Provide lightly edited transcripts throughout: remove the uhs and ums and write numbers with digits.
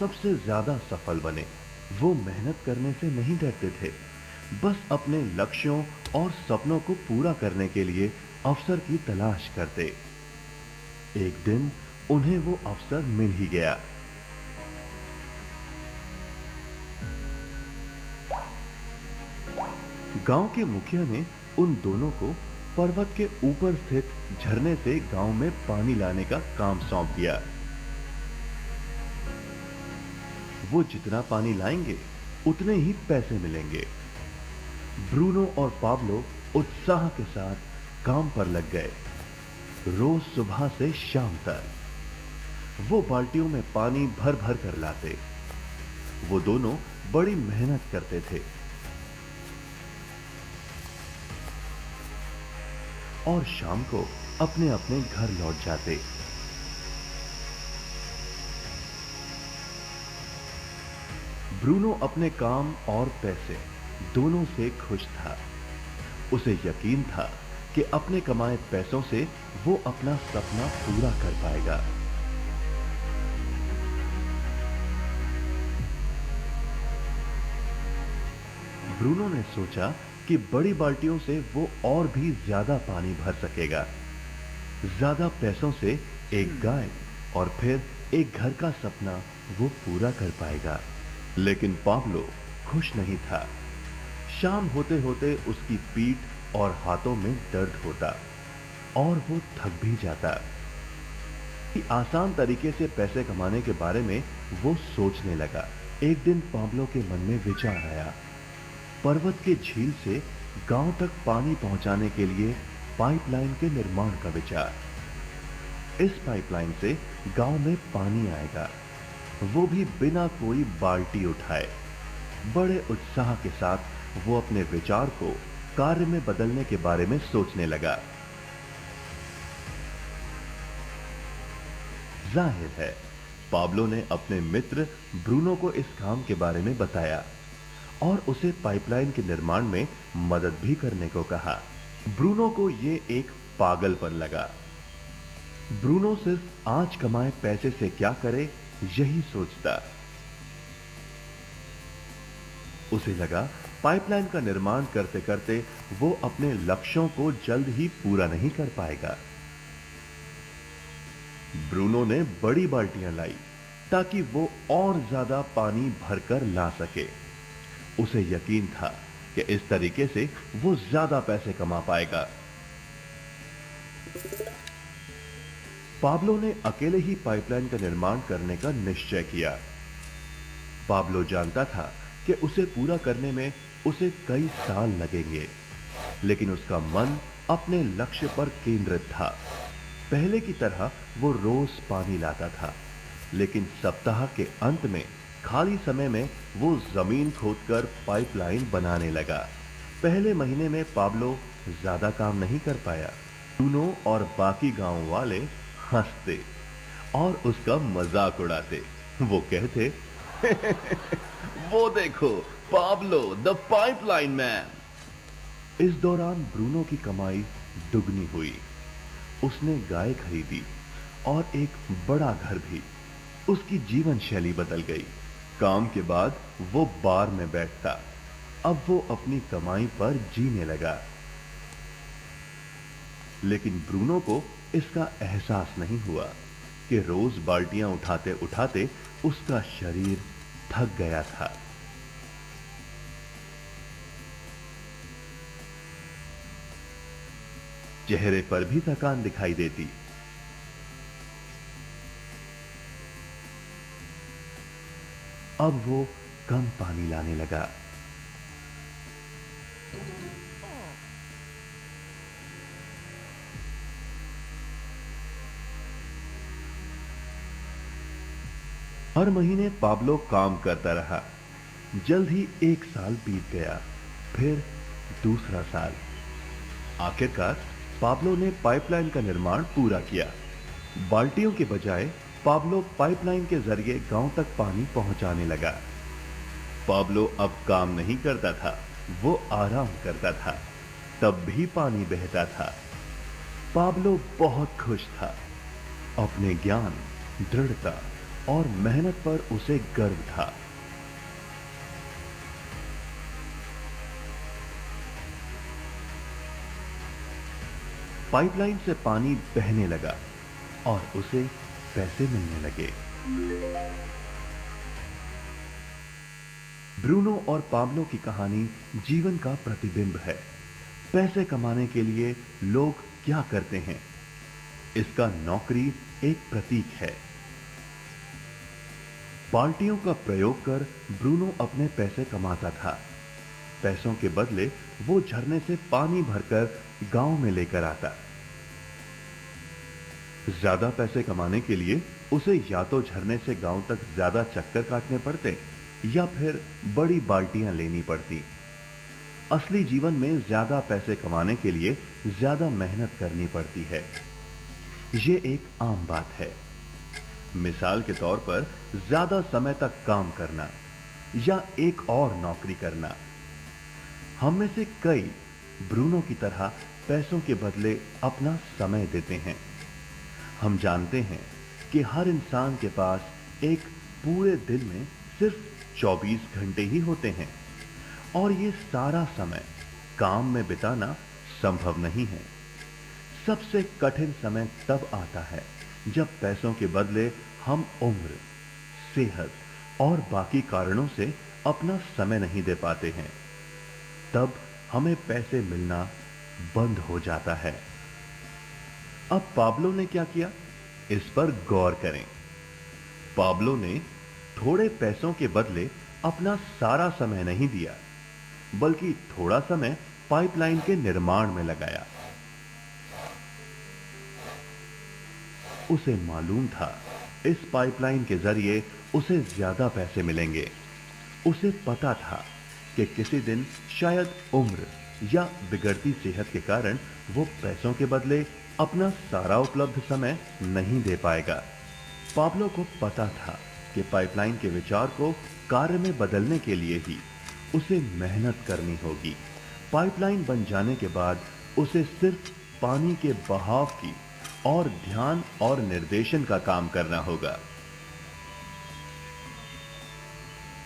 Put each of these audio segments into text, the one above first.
सबसे ज्यादा सफल बने। वो मेहनत करने से नहीं डरते थे, बस अपने लक्ष्यों और सपनों को पूरा करने के लिए अवसर की तलाश करते। एक दिन उन्हें वो अवसर मिल ही गया। गांव के मुखिया ने उन दोनों को पर्वत के ऊपर स्थित झरने से गांव में पानी लाने का काम सौंप दिया। वो जितना पानी लाएंगे उतने ही पैसे मिलेंगे। ब्रूनो और पाब्लो उत्साह के साथ काम पर लग गए। रोज सुबह से शाम तक वो बाल्टियों में पानी भर भर कर लाते। वो दोनों बड़ी मेहनत करते थे और शाम को अपने अपने घर लौट जाते। ब्रूनो अपने काम और पैसे दोनों से खुश था। उसे यकीन था कि अपने कमाए पैसों से वो अपना सपना पूरा कर पाएगा। ब्रूनो ने सोचा कि बड़ी बाल्टियों से वो और भी ज्यादा पानी भर सकेगा। ज्यादा पैसों से एक गाय और फिर एक घर का सपना वो पूरा कर पाएगा। लेकिन पाब्लो खुश नहीं था। शाम होते होते उसकी पीठ और हाथों में दर्द होता और वो थक भी जाता। आसान तरीके से पैसे कमाने के बारे में वो सोचने लगा। एक दिन पाब्लो के मन में विचार आया। पर्वत के झील से गांव तक पानी पहुंचाने के लिए पाइपलाइन के निर्माण का विचार। इस पाइपलाइन से गांव में पानी आएगा, वो भी बिना कोई बाल्टी उठाए। बड़े उत्साह के साथ वो अपने विचार को कार्य में बदलने के बारे में सोचने लगा। जाहिर है पाब्लो ने अपने मित्र ब्रूनो को इस काम के बारे में बताया और उसे पाइपलाइन के निर्माण में मदद भी करने को कहा। ब्रूनो को यह एक पागलपन लगा। ब्रूनो सिर्फ आज कमाए पैसे से क्या करे यही सोचता। उसे लगा पाइपलाइन का निर्माण करते करते वो अपने लक्ष्यों को जल्द ही पूरा नहीं कर पाएगा। ब्रूनो ने बड़ी बाल्टियां लाई ताकि वो और ज्यादा पानी भरकर ला सके। उसे यकीन था कि इस तरीके से वो ज्यादा पैसे कमा पाएगा। पाब्लो ने अकेले ही पाइपलाइन का निर्माण करने का निश्चय किया। पाब्लो जानता था कि उसे पूरा करने में उसे कई साल लगेंगे, लेकिन उसका मन अपने लक्ष्य पर केंद्रित था। पहले की तरह वो रोज पानी लाता था, लेकिन सप्ताह के अंत में खाली समय में वो जमीन खोदकर पाइपलाइन बनाने लगा। पहले महीने में पाब्लो ज्यादा काम नहीं कर पाया। ब्रूनो और बाकी गांव वाले हंसते और उसका मजाक उड़ाते। वो कहते वो देखो पाब्लो द पाइपलाइन मैन। इस दौरान ब्रूनो की कमाई दुगनी हुई। उसने गाय खरीदी और एक बड़ा घर भी। उसकी जीवन शैली बदल गई। काम के बाद वो बार में बैठता। अब वो अपनी कमाई पर जीने लगा। लेकिन ब्रूनो को इसका एहसास नहीं हुआ कि रोज बाल्टियां उठाते उठाते उसका शरीर थक गया था। चेहरे पर भी थकान दिखाई देती। अब वो कम पानी लाने लगा। हर महीने पाब्लो काम करता रहा। जल्द ही एक साल बीत गया, फिर दूसरा साल। आखिरकार पाब्लो ने पाइपलाइन का निर्माण पूरा किया। बाल्टियों के बजाय पाब्लो पाइपलाइन के जरिए गांव तक पानी पहुंचाने लगा। पाब्लो अब काम नहीं करता था, वो आराम करता था, तब भी पानी बहता था। पाब्लो बहुत खुश था। अपने ज्ञान, दृढ़ता और मेहनत पर उसे गर्व था। पाइपलाइन से पानी बहने लगा और उसे पैसे मिलने लगे। ब्रूनो और पाब्लो की कहानी जीवन का प्रतिबिंब है। पैसे कमाने के लिए लोग क्या करते हैं, इसका नौकरी एक प्रतीक है। बाल्टियों का प्रयोग कर ब्रूनो अपने पैसे कमाता था। पैसों के बदले वो झरने से पानी भरकर गांव में लेकर आता। ज्यादा पैसे कमाने के लिए उसे या तो झरने से गांव तक ज्यादा चक्कर काटने पड़ते या फिर बड़ी बाल्टियां लेनी पड़ती। असली जीवन में ज्यादा पैसे कमाने के लिए ज्यादा मेहनत करनी पड़ती है। ये एक आम बात है। मिसाल के तौर पर ज्यादा समय तक काम करना या एक और नौकरी करना। हम में से कई ब्रूनो की तरह पैसों के बदले अपना समय देते हैं। हम जानते हैं कि हर इंसान के पास एक पूरे दिन में सिर्फ 24 घंटे ही होते हैं और ये सारा समय काम में बिताना संभव नहीं है। सबसे कठिन समय तब आता है जब पैसों के बदले हम उम्र, सेहत और बाकी कारणों से अपना समय नहीं दे पाते हैं। तब हमें पैसे मिलना बंद हो जाता है। अब पाब्लो ने क्या किया, इस पर गौर करें। पाब्लो ने थोड़े पैसों के बदले अपना सारा समय नहीं दिया, बल्कि थोड़ा समय पाइपलाइन के निर्माण में लगाया। उसे मालूम था इस पाइपलाइन के जरिए उसे ज्यादा पैसे मिलेंगे। उसे पता था कि किसी दिन शायद उम्र या बिगड़ती सेहत के कारण वो पैसों के बदले अपना सारा उपलब्ध समय नहीं दे पाएगा। पाब्लो को पता था कि पाइपलाइन के विचार को कार्य में बदलने के लिए ही उसे मेहनत करनी होगी। पाइपलाइन बन जाने के बाद उसे सिर्फ पानी के बहाव की और ध्यान और निर्देशन का काम करना होगा।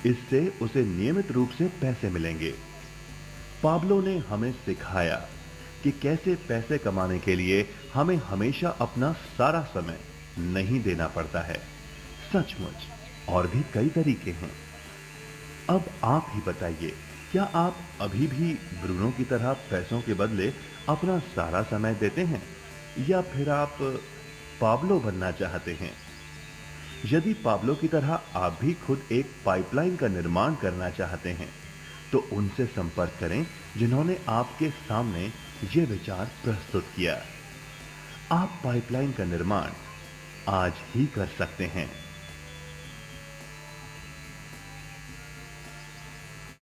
इससे उसे नियमित रूप से पैसे मिलेंगे। पाब्लो ने हमें सिखाया कि कैसे पैसे कमाने के लिए हमें हमेशा अपना सारा समय नहीं देना पड़ता है। सचमुच और भी कई तरीके हैं। अब आप ही बताइए, क्या आप अभी भी ब्रूनो की तरह पैसों के बदले अपना सारा समय देते हैं या फिर आप पाब्लो बनना चाहते हैं? यदि पाब्लो की तरह आप भी खुद एक पाइपलाइन का निर्माण करना चाहते हैं तो उनसे संपर्क करें जिन्होंने आपके सामने ये विचार प्रस्तुत किया। आप पाइपलाइन का निर्माण आज ही कर सकते हैं।